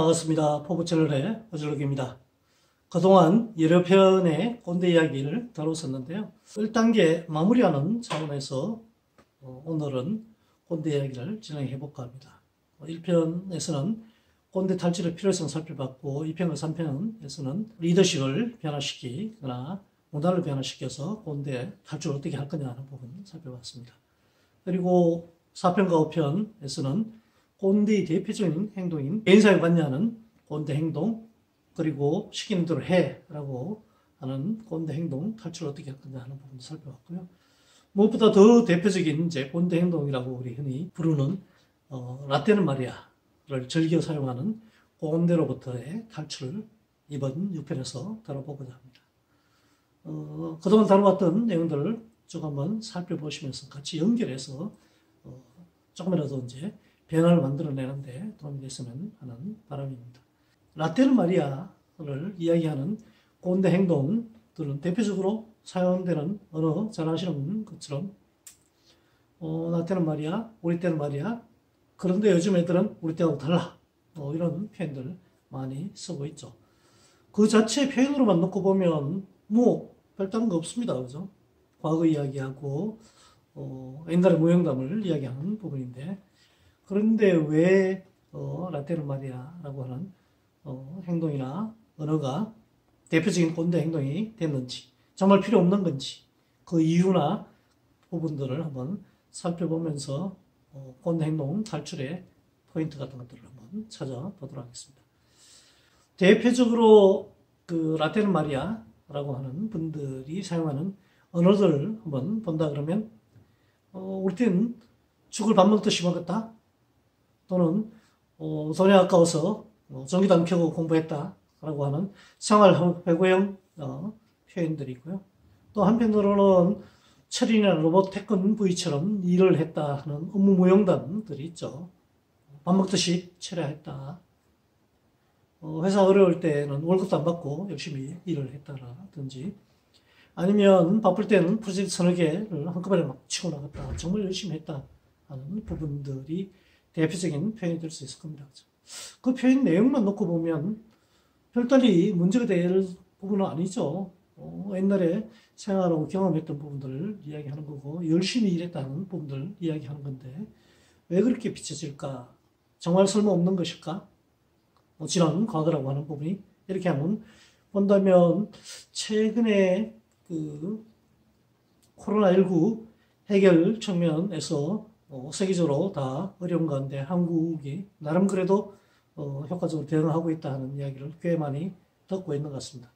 반갑습니다. 포부채널의 어질록입니다. 그동안 여러 편의 꼰대 이야기를 다뤘었는데요. 1단계 마무리하는 차원에서 오늘은 꼰대 이야기를 진행해볼까 합니다. 1편에서는 꼰대 탈출의 필요성 살펴봤고 2편과 3편에서는 리더십을 변화시키거나 문화를 변화시켜서 꼰대 탈출을 어떻게 할 거냐 하는 부분 살펴봤습니다. 그리고 4편과 5편에서는 꼰대의 대표적인 행동인 개인사회 관여하는 꼰대 행동, 그리고 시키는 대로 해라고 하는 꼰대 행동 탈출을 어떻게 할 거냐 하는 부분도 살펴봤고요. 무엇보다 더 대표적인 이제 꼰대 행동이라고 우리 흔히 부르는 라떼는 말이야를 즐겨 사용하는 꼰대로부터의 탈출을 이번 6편에서 다뤄보고자 합니다. 그동안 다뤄봤던 내용들을 쭉 한번 살펴보시면서 같이 연결해서 조금이라도 이제 변화를 만들어내는데 도움이 됐으면 하는 바람입니다. 라떼는 마리아를 이야기하는 꼰대 행동들은 대표적으로 사용되는 언어 잘 아시는 것처럼 라떼는 마리아, 우리 때는 마리아, 그런데 요즘 애들은 우리 때하고 달라 이런 표현들 많이 쓰고 있죠. 그 자체 표현으로만 놓고 보면 뭐 별다른 거 없습니다. 그죠? 과거 이야기하고 옛날의 무용담을 이야기하는 부분인데, 그런데 왜 라떼는 마리아라고 하는 행동이나 언어가 대표적인 꼰대 행동이 됐는지, 정말 필요 없는 건지, 그 이유나 부분들을 한번 살펴보면서 꼰대 행동 탈출의 포인트 같은 것들을 한번 찾아보도록 하겠습니다. 대표적으로 그 라떼는 마리아라고 하는 분들이 사용하는 언어들을 한번 본다 그러면 우리 때는 죽을 밥 먹듯이 먹었다, 또는 돈이 아까워서 전기도 안 켜고 공부했다 라고 하는 생활 회고형 표현들이 있고요. 또 한편으로는 철이나 로봇 태권 V처럼 일을 했다 하는 업무 무용담들이 있죠. 밥 먹듯이 처리했다. 회사 어려울 때는 월급도 안 받고 열심히 일을 했다라든지, 아니면 바쁠 때는 프로젝트 서너 개를 한꺼번에 막 치고 나갔다, 정말 열심히 했다 하는 부분들이 대표적인 표현이 될 수 있을 겁니다. 그 표현 내용만 놓고 보면 별다리 문제가 될 부분은 아니죠. 옛날에 생활하고 경험했던 부분들을 이야기하는 거고, 열심히 일했다는 부분들을 이야기하는 건데 왜 그렇게 비춰질까? 정말 쓸모없는 것일까? 지난 과거라고 하는 부분이 이렇게 하면 본다면, 최근에 그 코로나19 해결 측면에서 세계적으로 다 어려운 가운데 한국이 나름 그래도 효과적으로 대응하고 있다 하는 이야기를 꽤 많이 듣고 있는 것 같습니다.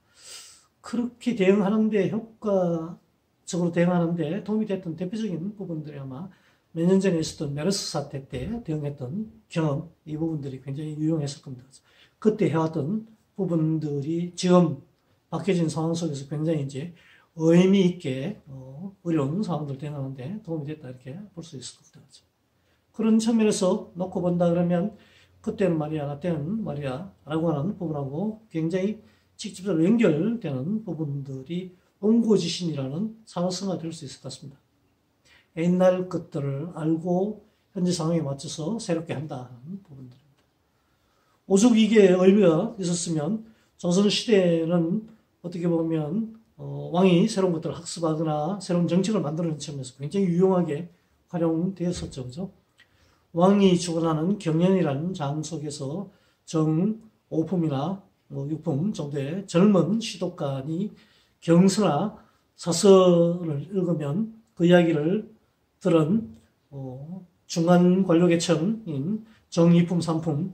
그렇게 대응하는데, 효과적으로 대응하는데 도움이 됐던 대표적인 부분들이 아마 몇 년 전에 있었던 메르스 사태 때 대응했던 경험, 이 부분들이 굉장히 유용했을 겁니다. 그때 해왔던 부분들이 지금 바뀌어진 상황 속에서 굉장히 이제 의미 있게 어려운 상황들 대응하는데 도움이 됐다, 이렇게 볼 수 있을 것 같아요. 그런 측면에서 놓고 본다 그러면 그때는 말이야, 라떼는 마리아 라고 하는 부분하고 굉장히 직접적으로 연결되는 부분들이 옹고지신이라는 사회성화가 될 수 있을 것 같습니다. 옛날 것들을 알고 현재 상황에 맞춰서 새롭게 한다는 부분들입니다. 오죽이게 의미가 있었으면 조선시대는 어떻게 보면 왕이 새로운 것들을 학습하거나 새로운 정책을 만드는 측면에서 굉장히 유용하게 활용되었었죠. 그죠? 왕이 주관하는 경연이라는 장 속에서 정오품이나 6품 정도의 젊은 시독관이 경서나 사설을 읽으면 그 이야기를 들은 중간 관료계층인 정2품, 3품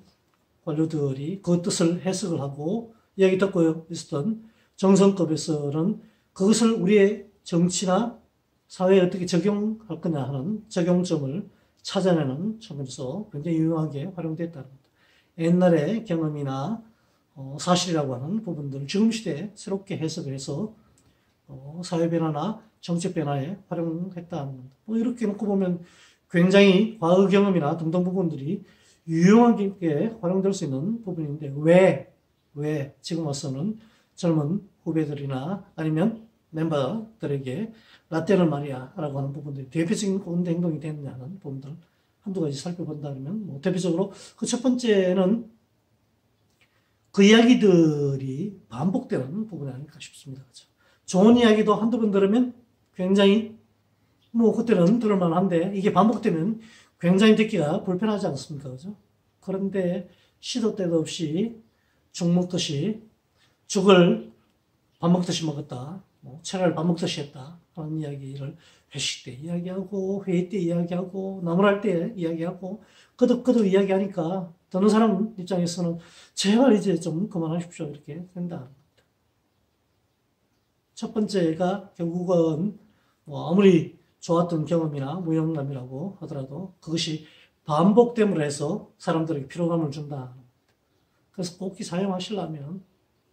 관료들이 그 뜻을 해석을 하고 이야기 듣고 있었던 정성급에서는 그것을 우리의 정치나 사회에 어떻게 적용할 거냐 하는 적용점을 찾아내는 측면에서 굉장히 유용하게 활용됐다는 겁니다. 옛날의 경험이나 사실이라고 하는 부분들을 지금 시대에 새롭게 해석을 해서 사회 변화나 정책 변화에 활용했다는 겁니다. 이렇게 놓고 보면 굉장히 과거 경험이나 등등 부분들이 유용하게 활용될 수 있는 부분인데, 왜 지금 와서는 젊은 후배들이나 아니면 멤버들에게 라떼는 마리아라고 하는 부분들이 대표적인 꼰대 행동이 됐느냐는 부분들 한두 가지 살펴본다면, 대표적으로 그 첫 번째는 그 이야기들이 반복되는 부분이 아닐까 싶습니다. 그죠? 좋은 이야기도 한두 번 들으면 굉장히 뭐 그때는 들을만한데 이게 반복되면 굉장히 듣기가 불편하지 않습니까? 그죠? 그런데 시도 때도 없이 죽 먹듯이 죽을 밥 먹듯이 먹었다. 뭐 채를 밥 먹듯이 했다. 하는 이야기를 회식 때 이야기하고 회의 때 이야기하고 나무랄 때 이야기하고 끄덕끄덕 이야기하니까 듣는 사람 입장에서는 제발 이제 좀 그만하십시오. 이렇게 된다. 첫 번째가 결국은 뭐 아무리 좋았던 경험이나 무용담이라고 하더라도 그것이 반복됨으로 해서 사람들에게 피로감을 준다. 그래서 꼭 사용하시려면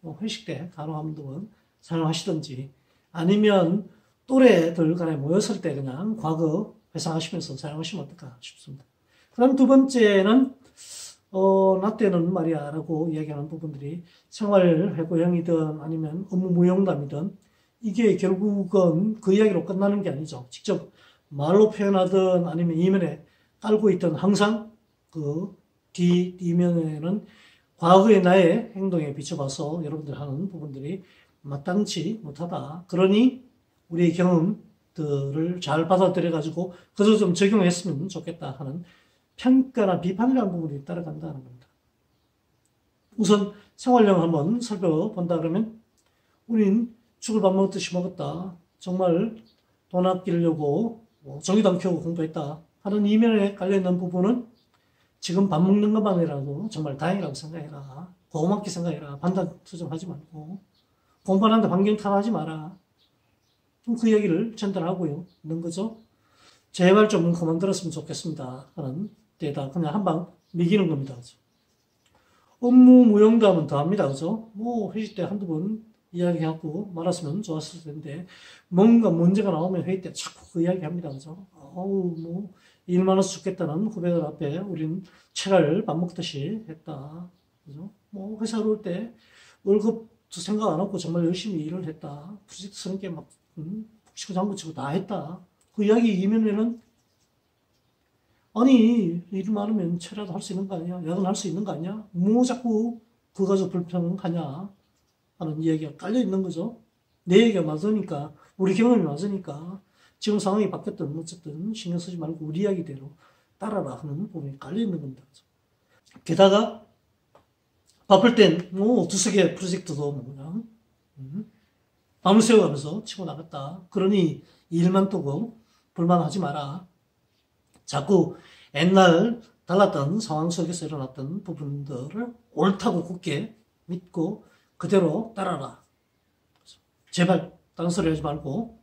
뭐 회식 때 간혹 한번 사용하시든지 아니면 또래들 간에 모였을 때 그냥 과거 회상하시면서 사용하시면 어떨까 싶습니다. 그 다음 두 번째는 나 때는 말이야 라고 이야기하는 부분들이 생활회고형이든 아니면 업무 무용담이든 이게 결국은 그 이야기로 끝나는 게 아니죠. 직접 말로 표현하든 아니면 이면에 깔고 있던 항상 그 뒷이면에는 과거의 나의 행동에 비춰봐서 여러분들 하는 부분들이 마땅치 못하다. 그러니 우리의 경험들을 잘 받아들여가지고 그저 좀 적용했으면 좋겠다 하는 평가나 비판이라는 부분이 따라간다는 겁니다. 우선 생활형 한번 살펴본다 그러면 우린 죽을 밥 먹듯이 먹었다. 정말 돈 아끼려고 전기도 안 켜고 공부했다 하는 이면에 깔려있는 부분은 지금 밥 먹는 것만이라도 정말 다행이라고 생각해라. 고맙게 생각해라. 판단 투정하지 말고 공부하는데 환경 탓하지 마라. 좀 그 얘기를 전달하고요. 있는 거죠. 제발 좀 그만 들었으면 좋겠습니다. 하는 데다 그냥 한방 미기는 겁니다. 그죠? 업무 무용담은 더 합니다. 그죠? 뭐 회의 때 한두 번 이야기하고 말았으면 좋았을 텐데 뭔가 문제가 나오면 회의 때 자꾸 그 이야기 합니다. 그죠? 어우 뭐 일 많아서 죽겠다는 후배들 앞에 우린 채를 밥 먹듯이 했다. 그죠? 뭐 회사로 올 때 월급도 생각 안 하고 정말 열심히 일을 했다. 프로젝트스럽게 막 북치고 장구치고 다 했다. 그 이야기 이면에는 아니 일 많으면 채라도 할 수 있는 거 아니야? 야근할 수 있는 거 아니야? 뭐 자꾸 그거 가지고 불평하냐? 하는 이야기가 깔려 있는 거죠. 내 얘기가 맞으니까 우리 경험이 맞으니까 지금 상황이 바뀌었든 어쨌든 신경 쓰지 말고 우리 이야기대로 따라라 하는 부분이 깔려 있는 겁니다. 게다가 바쁠 땐 뭐 두세 개 프로젝트도 뭐 그냥 밤을 새워가면서 치고 나갔다. 그러니 일만 두고 불만하지 마라. 자꾸 옛날 달랐던 상황 속에서 일어났던 부분들을 옳다고 굳게 믿고 그대로 따라라. 제발 딴 소리 하지 말고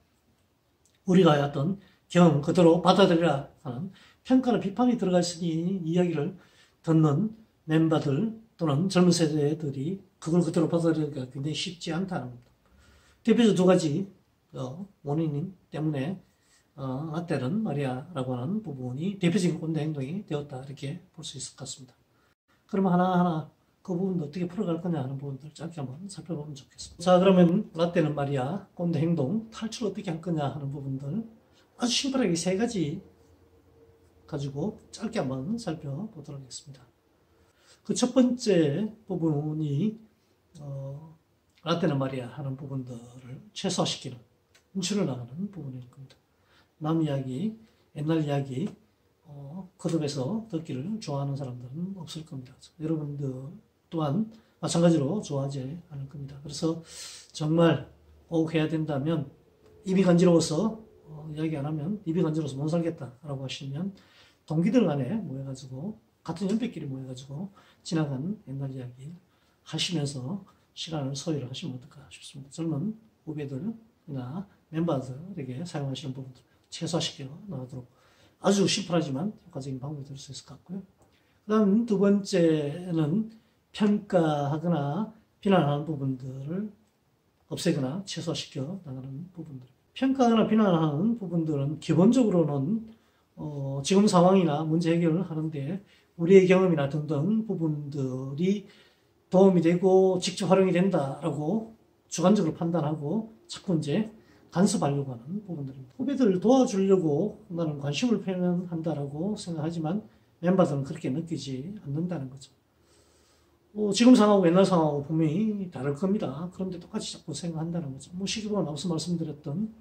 우리가 해왔던 경험 그대로 받아들여라 하는 평가나 비판이 들어가 있으니 이야기를 듣는 멤버들 또는 젊은 세대들이 그걸 그대로 받아들이기가 굉장히 쉽지 않다는 겁니다. 대표적으로 두 가지 원인 때문에 나 때는 말이야라고 하는 부분이 대표적인 꼰대 행동이 되었다 이렇게 볼 수 있을 것 같습니다. 그러면 하나하나 그 부분도 어떻게 풀어갈 거냐 하는 부분들 짧게 한번 살펴보면 좋겠습니다. 자, 그러면 나 때는 말이야 꼰대 행동 탈출 어떻게 할 거냐 하는 부분들 아주 심플하게 세 가지 가지고 짧게 한번 살펴보도록 하겠습니다. 그 첫 번째 부분이 나 때는 말이야 하는 부분들을 최소화시키는 줄여 나가는 부분일 겁니다. 남 이야기, 옛날 이야기 클럽에서 듣기를 좋아하는 사람들은 없을 겁니다. 여러분들 또한 마찬가지로 좋아하지 않을 겁니다. 그래서 정말 꼭 해야 된다면 입이 간지러워서 이야기 안 하면 입이 간지러워서 못 살겠다라고 하시면 동기들 간에 모여가지고 같은 연배끼리 모여가지고 지나간 옛날 이야기 하시면서 시간을 소요를 하시면 어떨까 싶습니다. 젊은 후배들이나 멤버들에게 사용하시는 부분들 최소화시켜 나가도록 아주 심플하지만 효과적인 방법이 될 수 있을 것 같고요. 그 다음 두 번째는 평가하거나 비난하는 부분들을 없애거나 최소화시켜 나가는 부분들. 평가하거나 비난하는 부분들은 기본적으로는 지금 상황이나 문제 해결을 하는데 우리의 경험이나 등등 부분들이 도움이 되고 직접 활용이 된다라고 주관적으로 판단하고 자꾸 이제 간섭하려고 하는 부분들입니다. 후배들을 도와주려고 나는 관심을 표현한다라고 생각하지만 멤버들은 그렇게 느끼지 않는다는 거죠. 지금 상황하고 옛날 상황하고 분명히 다를 겁니다. 그런데 똑같이 자꾸 생각한다는 거죠. 시기보건 앞서 말씀드렸던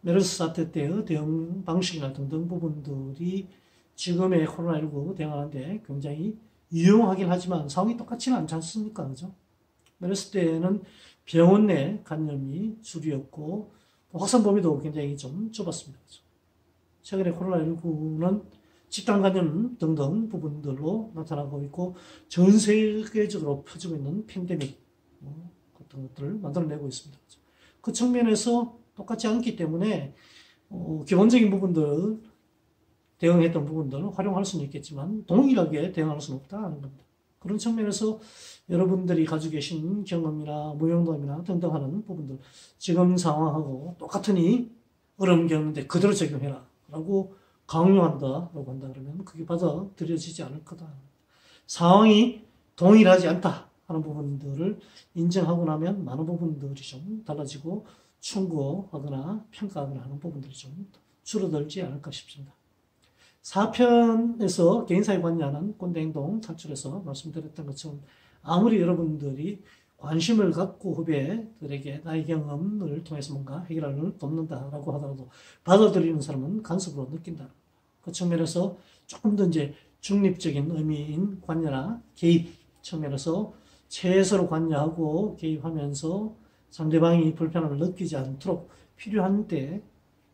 메르스 사태 때의 대응 방식이나 등등 부분들이 지금의 코로나19 대응하는데 굉장히 유용하긴 하지만 상황이 똑같지는 않지 않습니까? 그죠? 메르스 때는 병원 내 감염이 주류였고 확산 범위도 굉장히 좀 좁았습니다. 그죠? 최근에 코로나19는 집단 감염 등등 부분들로 나타나고 있고 전 세계적으로 퍼지고 있는 팬데믹 같은 것들을 만들어내고 있습니다. 그죠? 그 측면에서 똑같지 않기 때문에 기본적인 부분들 대응했던 부분들을 활용할 수는 있겠지만 동일하게 대응할 수는 없다는 겁니다. 그런 측면에서 여러분들이 가지고 계신 경험이나 무용담이나 등등 하는 부분들 지금 상황하고 똑같으니 어려움 겪는데 그대로 적용해라 라고 강요한다라고 한다 그러면 그게 받아들여지지 않을 거다. 상황이 동일하지 않다 하는 부분들을 인정하고 나면 많은 부분들이 좀 달라지고 충고하거나 평가하거나 하는 부분들이 좀 줄어들지 않을까 싶습니다. 4편에서 개인사회 관여하는 꼰대행동 탈출에서 말씀드렸던 것처럼 아무리 여러분들이 관심을 갖고 후배들에게 나의 경험을 통해서 뭔가 해결을 돕는다라고 하더라도 받아들이는 사람은 간섭으로 느낀다. 그 측면에서 조금 더 이제 중립적인 의미인 관여나 개입 측면에서 최소로 관여하고 개입하면서 상대방이 불편함을 느끼지 않도록 필요한 때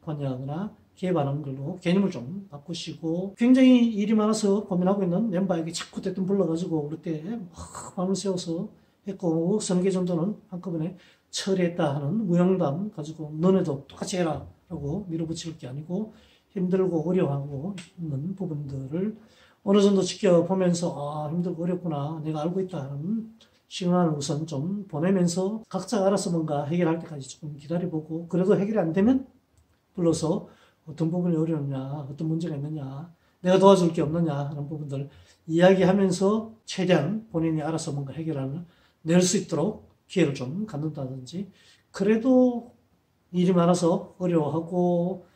관여하거나 개입하는 걸로 개념을 좀 바꾸시고 굉장히 일이 많아서 고민하고 있는 멤버에게 자꾸 대뜸 불러가지고 그럴 때 막 밤을 새워서 했고 서너 개 정도는 한꺼번에 처리했다 하는 무용담 가지고 너네도 똑같이 해라 라고 밀어붙일 게 아니고 힘들고 어려워하고 있는 부분들을 어느 정도 지켜보면서 힘들고 어렵구나 내가 알고 있다 하는 시간을 우선 좀 보내면서 각자 알아서 뭔가 해결할 때까지 조금 기다려보고 그래도 해결이 안 되면 불러서 어떤 부분이 어려웠냐, 어떤 문제가 있느냐, 내가 도와줄 게 없느냐 하는 부분들 이야기하면서 최대한 본인이 알아서 뭔가 해결을 낼 수 있도록 기회를 좀 갖는다든지 그래도 일이 많아서 어려워하고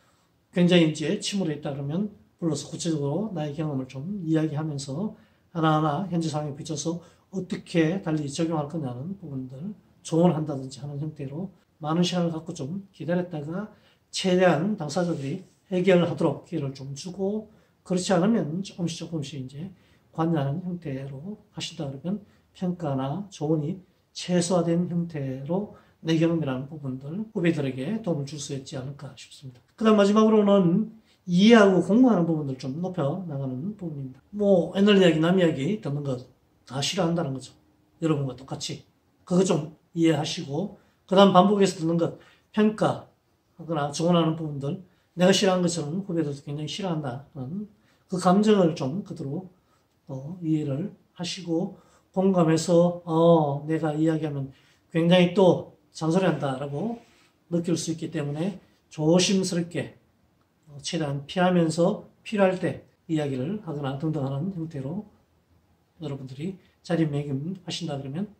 굉장히 이제 침울해 있다 그러면 불러서 구체적으로 나의 경험을 좀 이야기하면서 하나하나 현재 상황에 비춰서 어떻게 달리 적용할 거냐는 부분들 조언을 한다든지 하는 형태로 많은 시간을 갖고 좀 기다렸다가 최대한 당사자들이 해결하도록 기회를 좀 주고 그렇지 않으면 조금씩 이제 관여하는 형태로 하신다 그러면 평가나 조언이 최소화된 형태로 내 경험이라는 부분들 후배들에게 도움을 줄 수 있지 않을까 싶습니다. 그 다음 마지막으로는 이해하고 공부하는 부분들 좀 높여 나가는 부분입니다. 옛날 이야기, 남 이야기 듣는 거 다 싫어한다는 거죠. 여러분과 똑같이. 그거 좀 이해하시고 그 다음 반복해서 듣는 것 평가하거나 조언하는 부분들 내가 싫어하는 것처럼 후배들도 굉장히 싫어한다는 그 감정을 좀 그대로 이해를 하시고 공감해서 내가 이야기하면 굉장히 또 잔소리한다라고 느낄 수 있기 때문에 조심스럽게 최대한 피하면서 필요할 때 이야기를 하거나 등등 하는 형태로 여러분들이 자리매김하신다 그러면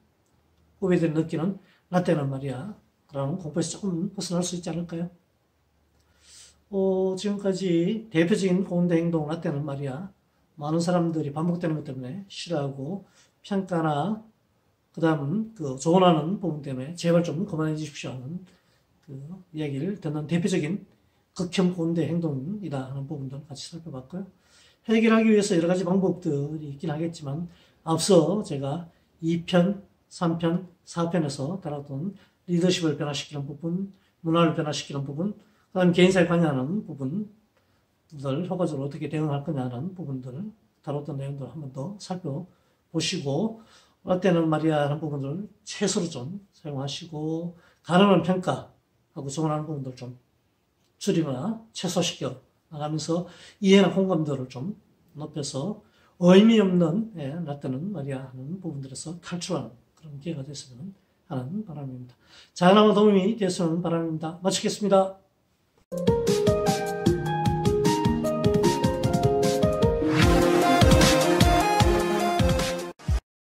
후배들이 느끼는 나 때는 말이야 라는 공포에서 조금 벗어날 수 있지 않을까요? 지금까지 대표적인 꼰대 행동 나 때는 말이야 많은 사람들이 반복되는 것 때문에 싫어하고 평가나 그 다음 조언하는 부분 때문에 제발 좀 그만해 주십시오 하는 이야기를 듣는 대표적인 극혐 꼰대 행동이다 하는 부분들 같이 살펴봤고요. 해결하기 위해서 여러 가지 방법들이 있긴 하겠지만 앞서 제가 2편, 3편, 4편에서 다뤘던 리더십을 변화시키는 부분, 문화를 변화시키는 부분, 그 다음 개인사에 관여하는 부분들 효과적으로 어떻게 대응할 거냐는 부분들을 다뤘던 내용들을 한 번 더 살펴보시고 라떼는 말이야 하는 부분들을 최소로 좀 사용하시고 가능한 평가하고 조언하는 부분들 좀 줄이거나 최소시켜 나가면서 이해나 공감도를 좀 높여서 의미 없는 라떼는 말이야 하는 부분들에서 탈출하는 그런 기회가 됐으면 하는 바람입니다. 자그나마 도움이 됐으면 바람입니다. 마치겠습니다.